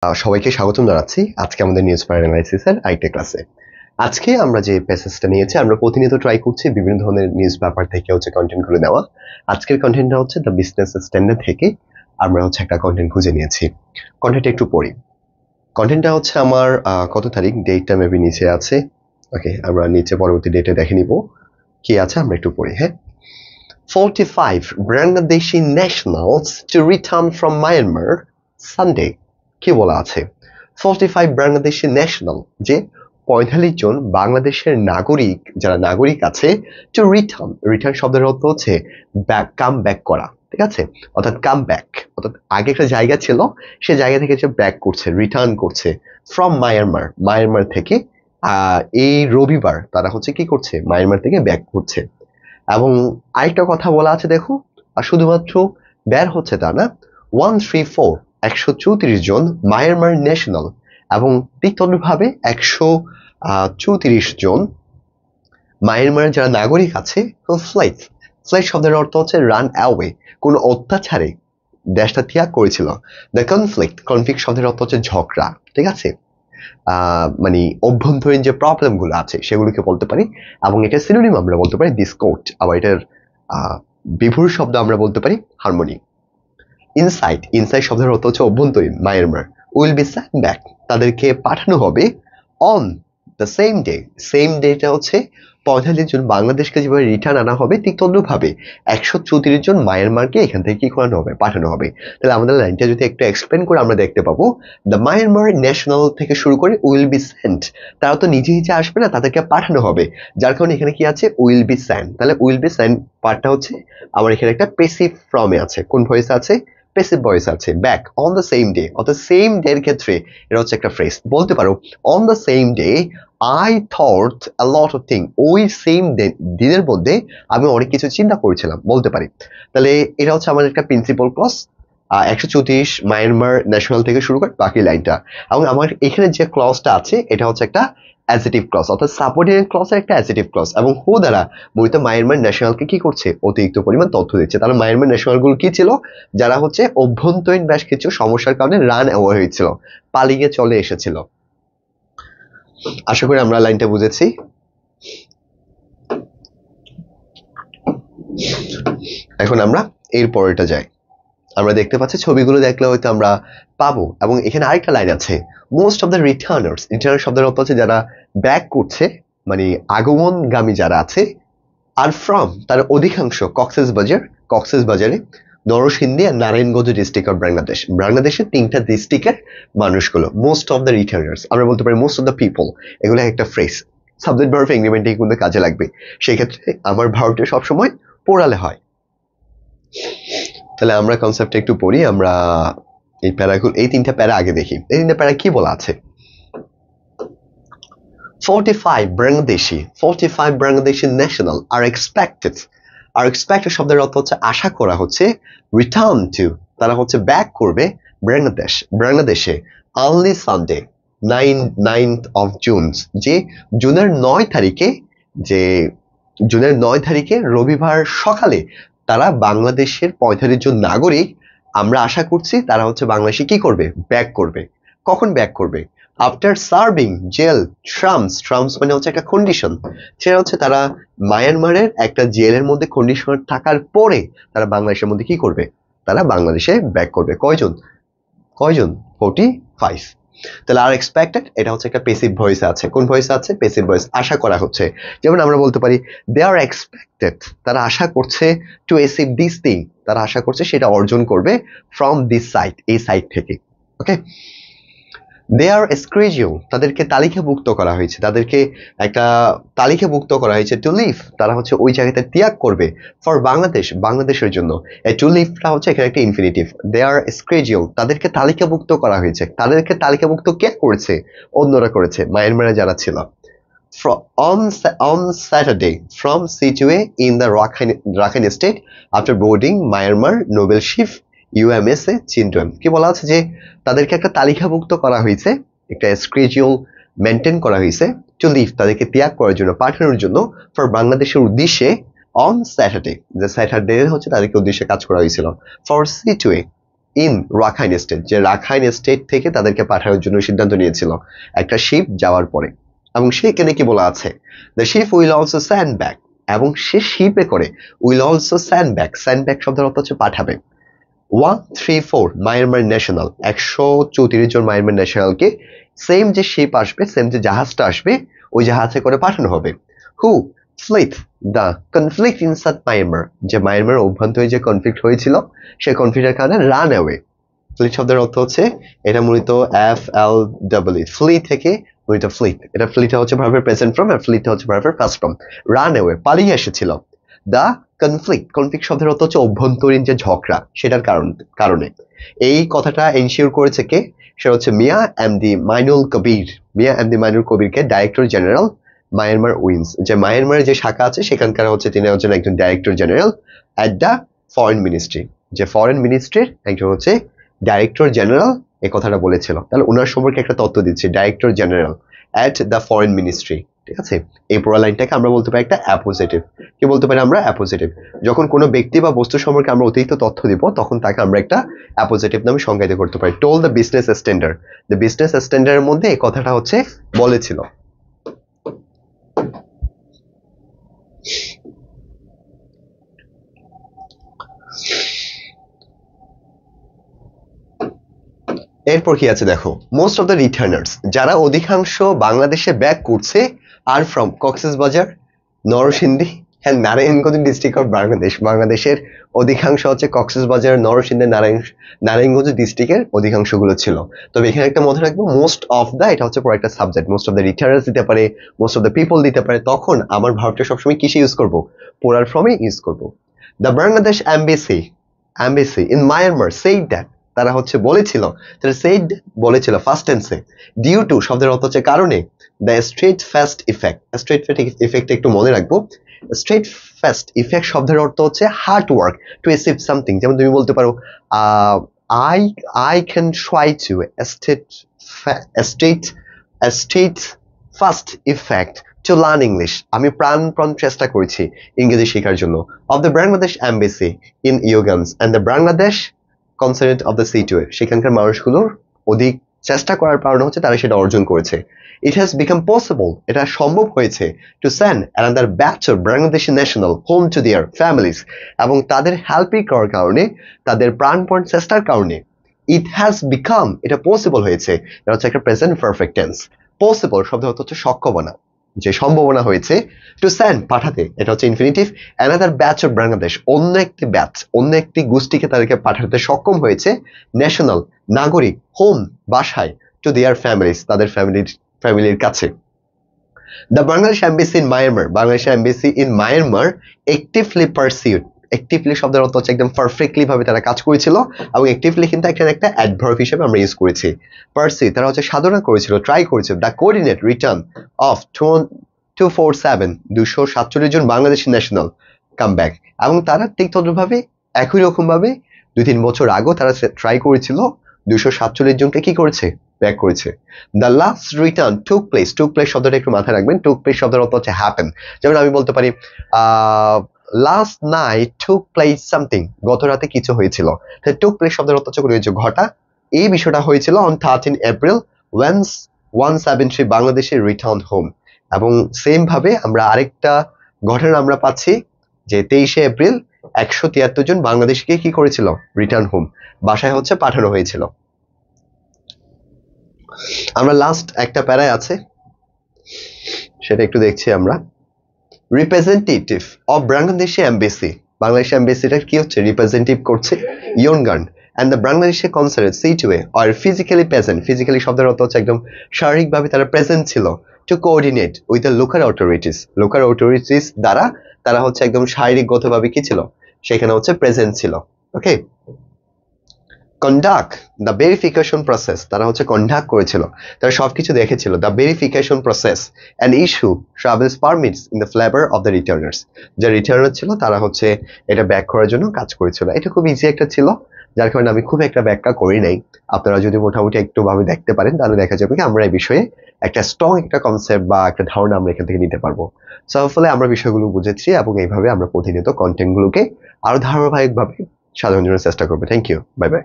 সবাইকে স্বাগতম জানাচ্ছি আজকে আমাদের নিউজ পেপার অ্যানালাইসিসের আরেকটা ক্লাসে। আজকে আমরা যে প্যাসেজটা নিয়েছি, আমরা প্রতিনিয়ত ট্রাই করছি বিভিন্ন ধরনের নিউজ পেপার থেকে কন্টেন্টগুলো নেওয়া। আজকের কন্টেন্টটা হচ্ছে দ্য বিজনেস স্ট্যান্ডার্ড থেকে আমরা একটা কন্টেন্ট খুঁজে নিয়েছি। কন্টেন্টটা একটু পড়ি। কন্টেন্টটা হচ্ছে আমার কত তারিখ, ডেটটা মেবি নিচে আছে। ওকে, আমরা নিচে পরবর্তী ডেটে দেখে নিব কি আছে, আমরা একটু পড়ি। হ্যাঁ, 45 Bangladeshi nationals to return from Myanmar Sunday। কি বলা আছে? 45 বাংলাদেশি ন্যাশনাল, যে 45 জন বাংলাদেশের নাগরিক, যারা নাগরিক আছে, টু রিটার্ন। রিটার্ন শব্দের অর্থ হচ্ছে ব্যাক, কাম ব্যাক করা, ঠিক আছে? অর্থাৎ কাম ব্যাক, অর্থাৎ আগে একটা জায়গা ছিল, সে জায়গা থেকে যে ব্যাক করছে, রিটার্ন করছে ফ্রম মায়ানমার, মায়ানমার থেকে এই রবিবার তারা কি করছে, মায়ানমার থেকে ব্যাক করছে। এবং আরেকটা কথা বলা আছে, দেখো, আর শুধুমাত্র বের হচ্ছে তা না, 134 134 জন মায়ানমার ন্যাশনাল, এবং ঠিক তদ্রুপভাবে 134 জন মায়ানমারের যারা নাগরিক আছে, ফ্লাইট। ফ্লাইট শব্দের অর্থ হচ্ছে রান অ্যাওয়ে, কোন অত্যাচারে দেশটা ত্যাগ করেছিল। দ্য কনফ্লিক্ট শব্দের অর্থ হচ্ছে ঝগড়া, ঠিক আছে? মানে অভ্যন্তরীণ যে প্রবলেম গুলো আছে সেগুলোকে বলতে পারি, এবং এটা সিনোনিম আমরা বলতে পারি ডিসকর্ড, আবার এটার বিভুর শব্দ আমরা বলতে পারি হারমোনি। ইনসাইড শব্দের অর্থ হচ্ছে অভ্যন্তরীণ, Myanmar. Will be sent back, তাদেরকে পাঠানো হবে on the same day. Same data হচ্ছে 45 জন বাংলাদেশকে যেভাবে রিটার্ন আনা হবে, ঠিক তদ্রুপভাবে 134 জন মায়ানমারকে এখান থেকে কি করানো হবে, পাঠানো হবে। তাহলে আমাদের লাইনটা যদি একটু এক্সপ্লেন করে আমরা দেখতে পাবো, দ্য মায়ানমার ন্যাশনাল থেকে শুরু করে উইল বি সেন্ট, তারা তো নিজে নিজে আসবে না, তাদেরকে পাঠানো হবে, যার কারণে এখানে কি আছে, উইল বি সেন্ট। তাহলে উইল বি সেন্ট পার্টটা হচ্ছে আমার এখানে একটা পেসিভ ফর্মে আছে। কোন ভয়েস আছে? পেসিভ ভয়েস আছে। Back on the same day, অর্থাৎ সেম ডে এর ক্ষেত্রে এটা হচ্ছে একটা ফ্রেজ। বলতে পারো on the same day I thought a lot of things, ওই সেম দিনের মধ্যে আমি অনেক কিছু চিন্তা করেছিলাম, বলতে পারি। তাহলে এটা হচ্ছে আমাদের একটা প্রিন্সিপাল ক্লজ, 134 মায়ানমার ন্যাশনাল থেকে শুরু করে বাকি লাইনটা। এবং আমার এখানে যে ক্লজটা আছে এটা হচ্ছে একটা অ্যাডজেক্টিভ ক্লজ, অর্থাৎ সাপোর্টিং ক্লজের একটা অ্যাডজেক্টিভ ক্লজ, এবং হু দ্বারা মূলত মায়ানমার ন্যাশনালকে কি করছে, অতিরিক্ত পরিমাণ তথ্য দিচ্ছে। তাহলে মায়ানমার ন্যাশনালগুলো কি ছিল, যারা অভ্যন্তরীণ বেশ কিছু সমস্যার কারণে রান অ্যাওয়ে হয়েছিল, পালিয়ে চলে এসেছিল। আশা করি আমরা লাইনটা বুঝেছি। এখন আমরা এর পরেরটা যাই। আমরা দেখতে পাচ্ছি, ছবিগুলো দেখলে হয়তো আমরা পাবো। এবং এখানে আরেকটা লাইন আছে, মোস্ট অফ দ্য রিটার্নার্স। রিটার্নার শব্দের অর্থ হচ্ছে যারা ব্যাক করছে, মানে আগমনগামী যারা আছে। আর ফ্রম, তার অধিকাংশ কক্সবাজারে, নরসিংদী আর নারায়ণগঞ্জ ডিস্ট্রিক্ট অফ বাংলাদেশ, বাংলাদেশের 3টা ডিস্ট্রিক্টের মানুষগুলো। মোস্ট অফ দ্য রিটার্নার্স, আমরা বলতে পারি মোস্ট অফ দ্য পিপল। এগুলো একটা ফ্রেজ, সাবজেক্ট ভার্ব এগ্রিমেন্টে কিন্তু কাজে লাগবে। সেই ক্ষেত্রে আমার ভার্বটা সবসময় পোড়ালে হয়। তাহলে আমরা কনসেপ্টটা একটু পড়ি। আমরা এই প্যারাগুলো, এই 3টা প্যারা আগে দেখি। এই 3টা প্যারা কি বলা আছে? 45 Bangladeshi national are expected। আর এক্সপেক্টেড শব্দের অর্থ হচ্ছে আশা করা হচ্ছে, রিটার্ন টু, তারা ব্যাক করবে বাংলাদেশে only Sunday 9th of June, যে জুনের 9 তারিখে, রবিবার সকালে তারা বাংলাদেশের 45 জন নাগরিক, আমরা আশা করছি তারা বাংলাদেশে কি করবে, ব্যাক করবে। কখন ব্যাক করবে? আফটার সার্ভিং জেল ট্রামস মানে একটা কন্ডিশন, সেটা তারা মায়ানমারের একটা জেলের মধ্যে কন্ডিশনার থাকার পরে তারা বাংলাদেশের মধ্যে কি করবে, তারা বাংলাদেশে ব্যাক করবে। কয়জন? 45। তাহলে আর এক্সপেক্টেড, এটা একটা প্যাসিভ ভয়েস আছে। কোন ভয়েস আছে? প্যাসিভ ভয়েস, আশা করা হচ্ছে। যেমন আমরা বলতে পারি দে আর এক্সপেক্টেড, তারা আশা করছে, টু অ্যাচিভ দিস থিং, তারা আশা করছে সেটা অর্জন করবে, ফ্রম দিস সাইট, এই সাইট থেকে। ওকে, দে আর স্কেডিউল, তাদেরকে তালিকাভুক্ত করা হয়েছে, তাদেরকে একটা তালিকাভুক্ত করা হয়েছে, টু লিভ, তারা ওই জায়গাতে ত্যাগ করবে, ফর বাংলাদেশ, বাংলাদেশের জন্য। টু লিভটা এখানে একটা ইনফিনিটিভ। দে আর স্কেডিউল, তাদেরকে তালিকাভুক্ত করা হয়েছে। তাদেরকে তালিকাভুক্ত কে করেছে? অন্যরা করেছে, মায়ানমারে যারা ছিল। on Saturday from Sittwe in the Rakhine state after boarding Myanmar noble ship UMS চিন্টন। কি বলা আছে? যে তাদেরকে একটা তালিকাভুক্ত করা হয়েছে, একটা স্কেডিউল মেনটেন করা হয়েছে, টু লিভ, তাদেরকে ত্যাগ করার জন্য, পাঠানোর জন্য, ফর বাংলাদেশের উদ্দেশ্যে, অন স্যাটারডে, যে স্যাটারডে তাদেরকে উদ্দেশ্যে কাজ করা হয়েছিল, for Sittwe, in Rakhine state, যে রাখাইন স্টেট থেকে তাদেরকে পাঠানোর জন্য সিদ্ধান্ত নিয়েছিল একটা শিপ যাওয়ার পরে। এবং সেখানে কি বলা আছে, the ship will also send back, এবং সে শিপে করে will also send back, send back শব্দের অর্থ হচ্ছে পাঠাবে 134 মায়ানমার ন্যাশনাল, 134 জন মায়ানমার ন্যাশনালকে সেম যে শিপ আসবে, সেম যে জাহাজটা আসবে, ওই জাহাজে করে পাঠানো হবে। Who fled the conflict inside Myanmar, যে মায়ানমার অভ্যন্তরে যে কনফ্লিক্ট হয়েছিল সেই কনফ্লিক্টের কারণে রান অ্যাওয়ে। ফ্লিট শব্দের অর্থ হচ্ছে, এটা মূলত FLW ফ্লি থেকে মূলত ফ্লিট, এটা ফ্লিট হচ্ছে ভার্বের প্রেজেন্ট ফর্ম আর ফ্লিট হচ্ছে ভার্বের পাস্ট ফর্ম। রান অ্যাওয়ে পালিয়ে এসেছিল। দা কনফ্লিক্ট, কনফ্লিক্ট শব্দের অর্থ হচ্ছে অভ্যন্তরীণ যে ঝগড়া, সেটার কারণে। এই কথাটা এনশিওর করেছে কে, সেটা হচ্ছে মিয়া এমডি মাইনুল কবির। মিয়া এমডি মাইনুল কবিরকে ডাইরেক্টর জেনারেল মায়ানমার উইন্স, যে মায়ানমারের যে শাখা আছে সেখানকার হচ্ছে তিনি হচ্ছেন একজন director general at the foreign ministry, যে ফরেন মিনিস্ট্রির একজন হচ্ছে ডাইরেক্টর জেনারেল এই কথাটা বলেছিল। তাহলে ওনার সম্পর্কে একটা তথ্য দিচ্ছে, director general at the foreign ministry. ঠিক আছে, এই পুরো লাইনটাকে আমরা বলতে পারি একটা অ্যাপোজিটিভ। কি বলতে পারি আমরা? অ্যাপোজিটিভ। যখন কোনো ব্যক্তি বা বস্তু সম্পর্কে আমরা অতিরিক্ত তথ্য দিব তখন তাকে আমরা একটা অ্যাপোজিটিভ নামে সংজ্ঞায়িত করতে পারি। Told the business standard, the business স্ট্যান্ডার্ডের মধ্যে এই কথাটা হচ্ছে বলেছিল। এরপর কি আছে দেখো, মোস্ট অফ দ্য রিটার্নার্স, যারা অধিকাংশ বাংলাদেশে ব্যাক করছে, আর ফ্রম কক্সবাজার, নরসিংদী হ্যাঁ নারায়ণগঞ্জ ডিস্ট্রিক্ট অফ বাংলাদেশ। বাংলাদেশের অধিকাংশ হচ্ছে কক্সবাজার, নরসিংদী, নারায়ণগঞ্জ ডিস্ট্রিক্টের অধিকাংশগুলো ছিল। তবে এখানে একটা মনে রাখবো, মোস্ট অফ দ্য এটা হচ্ছে পুরো একটা সাবজেক্ট। মোস্ট অফ দ্য রিটার্নার্স দিতে পারে, মোস্ট অফ দ্য পিপল দিতে পারে, তখন আমার ভার্বটা সবসময় কিসে ইউজ করবো? পোলার ফর্মে ইউজ করবো। The Bangladesh embassy in Myanmar said that, তারা হচ্ছে বলেছিল, তারা সেইড বলেছিল ফার্স্ট টেন্সে, ডিউ টু শব্দের অর্থ হচ্ছে কারণে, the straight fast effect. Straight effect একটু মনে রাখবো। স্ট্রেট ফাস্ট ইফেক্ট শব্দের অর্থ হচ্ছে hard work to achieve something. যেমন তুমি বলতে পারো I can try to straight fast effect to learn English, আমি প্রাণপণ চেষ্টা করেছি ইংরেজি শেখার জন্য। Of the Bangladesh embassy in ইউগান্স and the Bangladesh consulate of the Sittwe, সেখানকার মানুষগুলোর অধিক চেষ্টা করার কারণে হচ্ছে তারা সেটা অর্জন করেছে। ইট হ্যাজ বিকাম পসিবল, এটা সম্ভব হয়েছে, to send another batch of Bangladeshi national home to their families, এবং তাদের হেল্পিং করার কারণে, তাদের প্রাণপণ চেষ্টার কারণে, ইট হ্যাজ বিকাম, এটা পসিবল হয়েছে, এটা হচ্ছে একটা প্রেজেন্ট পারফেক্ট টেন্স। পসিবল শব্দ হচ্ছে সক্ষমতা, যে সম্ভাবনা হয়েছে, টু সেন্ড পাঠাতে, এটা হচ্ছে infinitive, another batch of Bangladesh, অন্য একটি ব্যাচ, অন্য একটি গোষ্ঠীকে তাদেরকে পাঠাতে সক্ষম হয়েছে, ন্যাশনাল নাগরিক, হোম বাসায়, টু দেয়ার ফ্যামিলিজ, তাদের ফ্যামিলির কাছে। The Bangladesh embassy in Myanmar, Bangladesh embassy in Myanmar actively pursued, actively শব্দের অর্থ হচ্ছে একদম পারফেক্টলি ভাবে তারা কাজ করেছিল, এবং অ্যাক্টিভলি কিন্তু এখানে একটা অ্যাডভার্ব হিসেবে আমরা ইউজ করেছি। পারসি, তারা হচ্ছে সাধনা করেছিল, ট্রাই করেছিল, দ্য কোঅর্ডিনেট রিটার্ন অফ 247 জন বাংলাদেশি ন্যাশনাল কাম ব্যাক, এবং তারা ঠিক তদ্রুপভাবে একই রকম ভাবে 2-3 বছর আগেও তারা ট্রাই করেছিল 247 জনকে কি করেছে? ব্যাক করেছে। The last return took place, took place শব্দটা একটু মাথায় রাখবেন, টুক প্লেস শব্দের অর্থ হচ্ছে হ্যাপেন। যেমন আমি বলতে পারি last night took place something, গত রাতে কিছু হয়েছিল। টুক প্লেস শব্দের অর্থ হচ্ছে কোনো কিছু ঘটা। এই বিষয়টা হয়েছিল on 13 April when 173 Bangladeshi return home. এবং সেম ভাবে আমরা আরেকটা ঘটনা আমরা পাচ্ছি যে 23 এপ্রিল 173 জন বাংলাদেশিকে কি করেছিল? রিটার্ন হোম, বাসায় হচ্ছে পাঠানো হয়েছিল। আমরা লাস্ট একটা প্যারায় আছে, সেটা একটু দেখছি আমরা। Representative of Bangladeshi embassy, Bangladesh এমবেসিটা কি হচ্ছে? রিপ্রেজেন্টেটিভ করছে Yangon and the Bangladeshi consulate Sittwe আর ফিজিক্যালি প্রেজেন্ট, ফিজিক্যালি শব্দের অর্থ হচ্ছে একদম শারীরিকভাবে তারা প্রেজেন্ট ছিল, to coordinate with the local authorities, local authorities দ্বারা তারা হচ্ছে একদম শারীরিকগতভাবে কি ছিল? সেখানে হচ্ছে প্রেজেন্ট ছিল। Okay, conduct the verification process, তারা হচ্ছে কন্ডাক্ট করেছিল, তারা সবকিছু দেখেছিল। The verification process and issue travels permits in the favour of the returners, যে রিটার্নার ছিল তারা হচ্ছে এটা ব্যাক করার জন্য কাজ করেছিল। এটা খুব ইজি একটা ছিল, যার কারণে আমি খুব একটা ব্যাখ্যা করি নাই। আপনারা যদি মোটামুটি একটু ভাবে দেখতে পারেন তাহলে দেখা যাবে কি আমরা এই বিষয়ে একটা স্ট্রং একটা কনসেপ্ট বা একটা ধারণা আমরা এখান থেকে নিতে পারবো। সো ফলে আমরা বিষয়গুলো বুঝেছি এবং এইভাবে আমরা প্রতিনিয়ত কন্টেন্টগুলোকে আরো ধারাবাহিকভাবে সাধারণ জনের চেষ্টা করবো। Thank you, bye by.